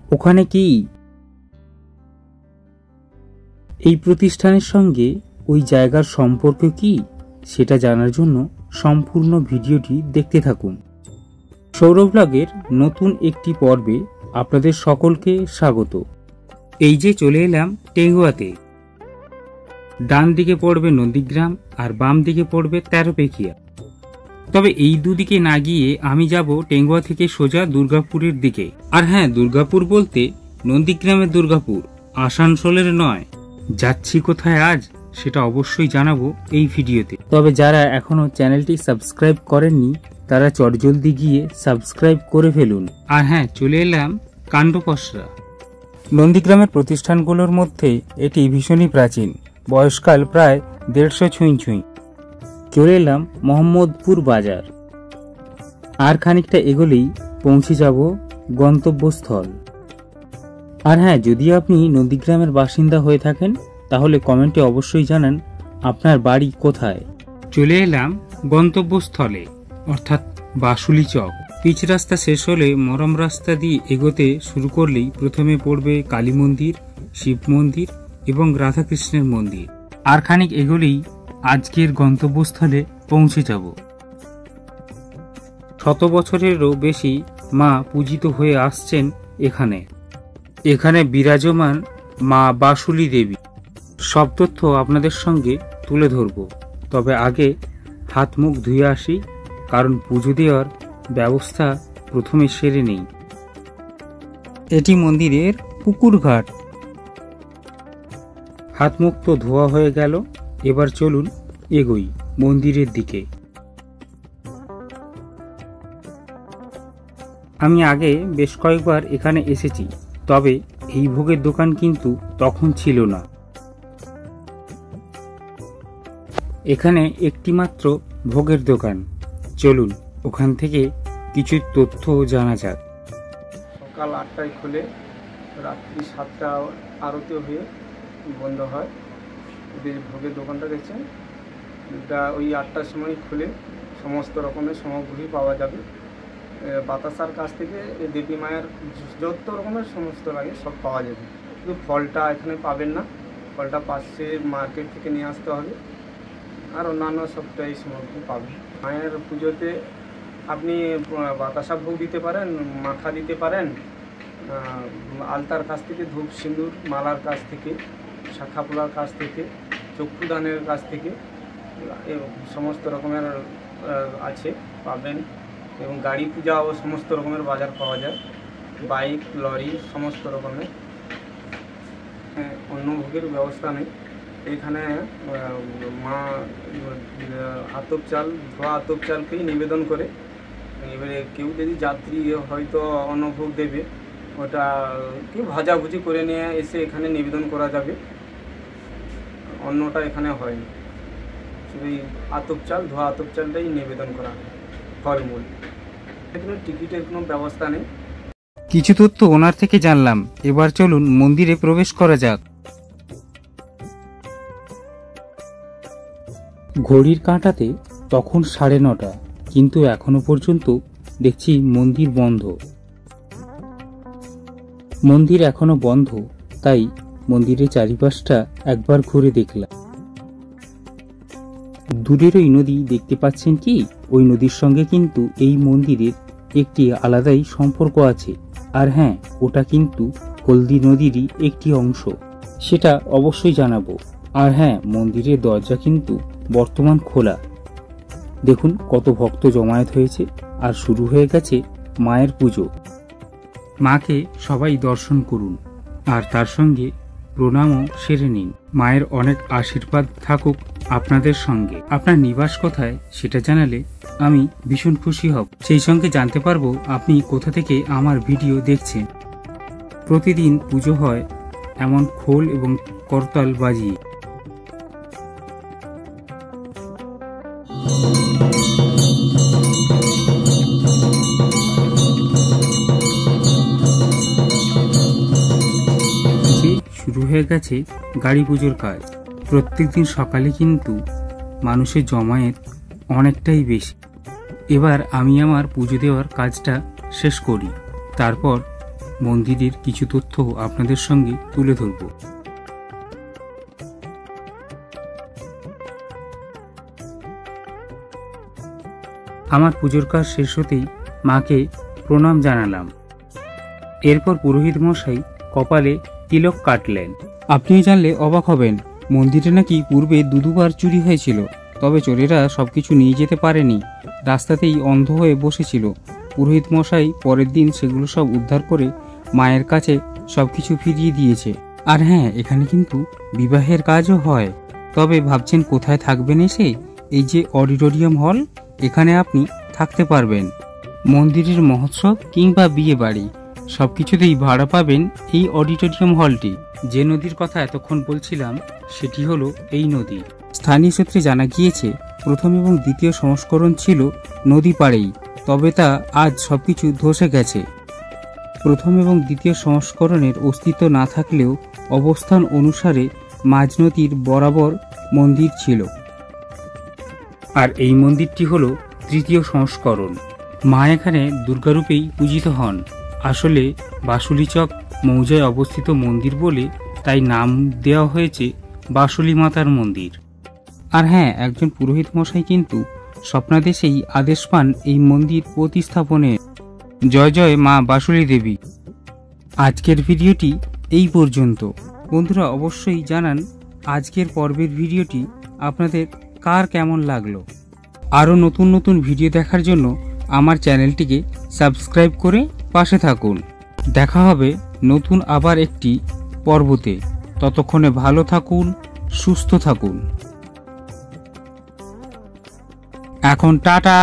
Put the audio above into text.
ওখানে কি? এই প্রতিষ্ঠানের সঙ্গে ওই জায়গার সম্পর্ক কি সেটা জানার জন্য সম্পূর্ণ ভিডিওটি দেখতে থাকুন। সৌরভ ব্লগের নতুন একটি পর্বে আপনাদের সকলকে স্বাগত। এই যে চলে এলাম টেঙ্গুয়াতে। ডান দিকে পড়বে নন্দীগ্রাম আর বাম দিকে পড়বে তেরোপেখিয়া। তবে এই দুদিকে না গিয়ে আমি যাব টেঙ্গুয়া থেকে সোজা দুর্গাপুরের দিকে। আর হ্যাঁ, দুর্গাপুর বলতে নন্দীগ্রামের দুর্গাপুর, আসানসোলের নয়। যাচ্ছি কোথায় আজ সেটা অবশ্যই জানাবো এই ভিডিওতে। তবে যারা এখনো চ্যানেলটি সাবস্ক্রাইব করেননি তারা চটজলদি গিয়ে সাবস্ক্রাইব করে ফেলুন। আর হ্যাঁ, চলে এলাম কাণ্ডপসরা। নন্দীগ্রামের প্রতিষ্ঠানগুলোর মধ্যে এটি ভীষণই প্রাচীন, বয়সকাল প্রায় 150 ছুঁই। চলে এলাম মোহাম্মদপুর বাজার। আর খানিকটা এগোলেই পৌঁছে যাব গন্তব্যস্থল। আর হ্যাঁ, যদি আপনি নন্দীগ্রামের বাসিন্দা হয়ে থাকেন তাহলে কমেন্টে অবশ্যই জানান আপনার বাড়ি কোথায়। চলে এলাম গন্তব্যস্থলে, অর্থাৎ বাসুলি চক। পিচ রাস্তা শেষ হলে মরম রাস্তা দিয়ে এগোতে শুরু করলেই প্রথমে পড়বে কালী মন্দির, শিব মন্দির এবং রাধাকৃষ্ণের মন্দির। আর খানিক এগোলেই আজকের গন্তব্যস্থলে পৌঁছে যাব। 100 বছরেরও বেশি মা পূজিত হয়ে আসছেন এখানে বিরাজমান মা বাসুলি দেবী। সব তথ্য আপনাদের সঙ্গে তুলে ধরব, তবে আগে হাত মুখ ধুয়ে আসি, কারণ পুজো দেওয়ার ব্যবস্থা প্রথমে সেরে নেই। এটি মন্দিরের পুকুর ঘাট। হাত মুখ তো ধোয়া হয়ে গেল, এবার চলুন এগোই মন্দিরের দিকে। আমি আগে বেশ কয়েকবার এখানে এসেছি, তবে এই ভোগের দোকান কিন্তু তখন ছিল না। এখানে একটি মাত্র ভোগের দোকান। চলুন ওখান থেকে কিছু তথ্য জানা যাক। সকাল 8টায় খুলে রাত্রি 7টা আরতি হয়ে বন্ধ হয়। যে ভোগের দোকানটা দেখছেন, এটা ওই 8টার সময় খুলে সমস্ত রকমের সামগ্রী পাওয়া যাবে। বাতাসার কাছ থেকে দেবী মায়ের যত রকমের সমস্ত লাগে সব পাওয়া যাবে। কিন্তু ফলটা এখানে পাবেন না, ফলটা পাশে মার্কেট থেকে নিয়ে আসতে হবে। আর অন্যান্য সবটাই সামগ্রী পাবেন। মায়ের পুজোতে আপনি বাতাসা ভোগ দিতে পারেন, মাখা দিতে পারেন, আলতার কাছ থেকে ধূপ সিঁদুর, মালার কাছ থেকে, শাখা পোলার কাছ থেকে, চক্ষুদানের কাছ থেকে সমস্ত রকমের আছে, পাবেন। এবং গাড়ি পূজাও সমস্ত রকমের বাজার পাওয়া যায়, বাইক, লরি, সমস্ত রকমের। অন্য ভোগের ব্যবস্থা নেই এখানে। মা আতপ চাল, ধোয়া আতপ চালকেই নিবেদন করে। এবারে কেউ যদি যাত্রী হয়তো অন্নভোগ দেবে, ওটা কেউ ভাজাভুজি করে নিয়ে এসে এখানে নিবেদন করা যাবে। অন্যটা এখানে হয়নি, শুধু আতপ চাল, ধোয়া আতপ চালটাই নিবেদন করা হয়, ফলমূল। এখানে টিকিটের কোনো ব্যবস্থা নেই। কিছু তথ্য ওনার থেকে জানলাম, এবার চলুন মন্দিরে প্রবেশ করা যাক। ঘড়ির কাঁটাতে তখন 9:30, কিন্তু এখনো পর্যন্ত দেখছি মন্দির বন্ধ। মন্দির এখনো বন্ধ, তাই মন্দিরের চারিপাশটা একবার ঘুরে দেখলাম। দূরের ওই নদী দেখতে পাচ্ছেন কি? ওই নদীর সঙ্গে কিন্তু এই মন্দিরের একটি আলাদাই সম্পর্ক আছে। আর হ্যাঁ, ওটা কিন্তু হলদি নদীরই একটি অংশ, সেটা অবশ্যই জানাবো। আর হ্যাঁ, মন্দিরের দরজা কিন্তু বর্তমান খোলা। দেখুন কত ভক্ত জমায়েত হয়েছে, আর শুরু হয়ে গেছে মায়ের পুজো। মাকে সবাই দর্শন করুন আর তার সঙ্গে প্রণামও সেরে নিন। মায়ের অনেক আশীর্বাদ থাকুক আপনাদের সঙ্গে। আপনার নিবাস কোথায় সেটা জানালে আমি ভীষণ খুশি হব। সেই সঙ্গে জানতে পারবো আপনি কোথা থেকে আমার ভিডিও দেখছেন। প্রতিদিন পুজো হয় এমন খোল এবং করতাল বাজিয়ে। শুরু হয়ে গেছে গাড়ি পুজোর কাজ। প্রত্যেকদিন সকালে কিন্তু মানুষের জমায়েত অনেকটাই বেশি। এবার আমি আমার পুজো দেওয়ার কাজটা শেষ করি, তারপর মন্দিরের কিছু তথ্য আপনাদের সঙ্গে তুলে ধরব। আমার পুজোর কাজ শেষ হতেই মাকে প্রণাম জানালাম। এরপর পুরোহিত মশাই কপালে তিলক কাটলেন। আপনিও জানলে অবাক হবেন, মন্দিরে নাকি পূর্বে দুবার চুরি হয়েছিল, তবে চোরেরা সবকিছু নিয়ে যেতে পারেনি, রাস্তাতেই অন্ধ হয়ে বসেছিল। পুরোহিত মশাই পরের দিন সেগুলো সব উদ্ধার করে মায়ের কাছে সবকিছু ফিরিয়ে দিয়েছে। আর হ্যাঁ, এখানে কিন্তু বিবাহের কাজও হয়। তবে ভাবছেন কোথায় থাকবেন এসে? এই যে অডিটোরিয়াম হল, এখানে আপনি থাকতে পারবেন। মন্দিরের মহোৎসব কিংবা বিয়ে বাড়ি সবকিছুতেই ভাড়া পাবেন এই অডিটোরিয়াম হলটি। যে নদীর কথা এতক্ষণ বলছিলাম সেটি হলো এই নদী। স্থানীয় সূত্রে জানা গিয়েছে প্রথম এবং দ্বিতীয় সংস্করণ ছিল নদী পাড়েই, তবে তা আজ সবকিছু ধসে গেছে। প্রথম এবং দ্বিতীয় সংস্করণের অস্তিত্ব না থাকলেও অবস্থান অনুসারে মাঝ নদীর বরাবর মন্দির ছিল। আর এই মন্দিরটি হলো তৃতীয় সংস্করণ। মা এখানে দুর্গারূপেই পূজিত হন। আসলে বাসুলীচক মৌজায় অবস্থিত মন্দির বলে তাই নাম দেওয়া হয়েছে বাসুলী মাতার মন্দির। আর হ্যাঁ, একজন পুরোহিত মশাই কিন্তু স্বপ্নাদেশেই আদেশ পান এই মন্দির প্রতিস্থাপনের। জয় জয় মা বাসুলী দেবী। আজকের ভিডিওটি এই পর্যন্ত। বন্ধুরা অবশ্যই জানান আজকের পর্বের ভিডিওটি আপনাদের কার কেমন লাগলো। আরও নতুন নতুন ভিডিও দেখার জন্য আমার চ্যানেলটিকে সাবস্ক্রাইব করে পাশে থাকুন। দেখা হবে নতুন আবার একটি পর্বতে। ততক্ষণে ভালো থাকুন, সুস্থ থাকুন। এখন টাটা।